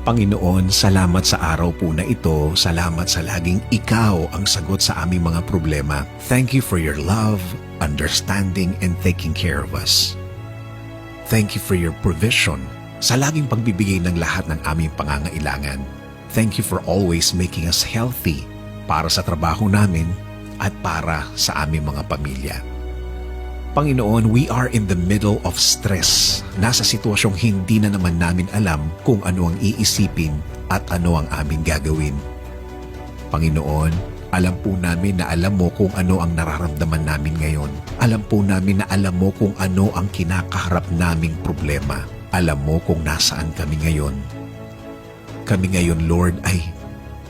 Panginoon, salamat sa araw po na ito. Salamat sa laging ikaw ang sagot sa aming mga problema. Thank you for your love, understanding, and taking care of us. Thank you for your provision sa laging pagbibigay ng lahat ng aming pangangailangan. Thank you for always making us healthy para sa trabaho namin at para sa aming mga pamilya. Panginoon, we are in the middle of stress. Nasa sitwasyong hindi na naman namin alam kung ano ang iisipin at ano ang aming gagawin. Panginoon, alam po namin na alam mo kung ano ang nararamdaman namin ngayon. Alam po namin na alam mo kung ano ang kinakaharap naming problema. Alam mo kung nasaan kami ngayon. Kami ngayon, Lord, ay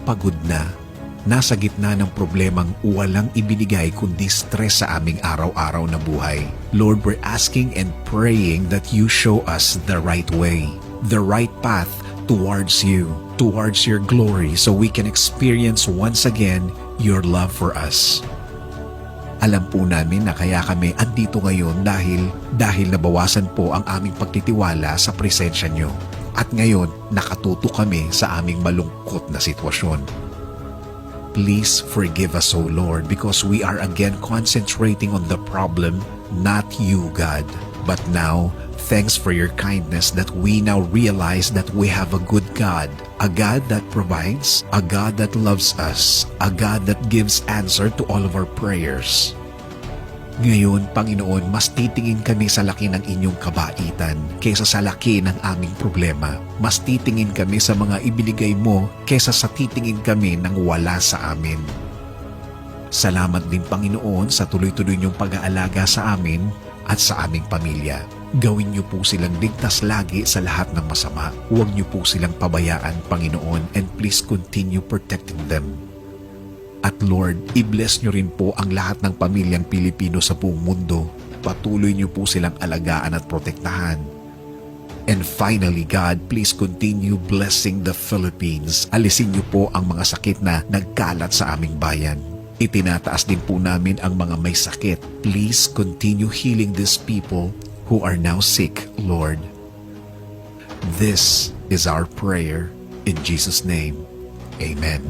pagod na. Nasa gitna ng problemang walang ibinigay kundi stress sa aming araw-araw na buhay. Lord, we're asking and praying that you show us the right way, the right path towards you, towards your glory, so we can experience once again your love for us. Alam po namin na kaya kami andito ngayon dahil nabawasan po ang aming pagtitiwala sa presensya niyo. At ngayon, nakatuto kami sa aming malungkot na sitwasyon. Please forgive us, O Lord, because we are again concentrating on the problem, not you, God. But now, thanks for your kindness that we now realize that we have a good God, a God that provides, a God that loves us, a God that gives answer to all of our prayers. Ngayon, Panginoon, mas titingin kami sa laki ng inyong kabaitan kaysa sa laki ng aming problema. Mas titingin kami sa mga ibinigay mo kaysa sa titingin kami ng wala sa amin. Salamat din, Panginoon, sa tuloy-tuloy niyong pag-aalaga sa amin at sa aming pamilya. Gawin niyo po silang ligtas lagi sa lahat ng masama. Huwag niyo po silang pabayaan, Panginoon, and please continue protecting them. At Lord, i-bless niyo rin po ang lahat ng pamilyang Pilipino sa buong mundo. Patuloy niyo po silang alagaan at protektahan. And finally, God, please continue blessing the Philippines. Alisin niyo po ang mga sakit na nagkalat sa aming bayan. Itinataas din po namin ang mga may sakit. Please continue healing these people who are now sick, Lord. This is our prayer in Jesus' name. Amen.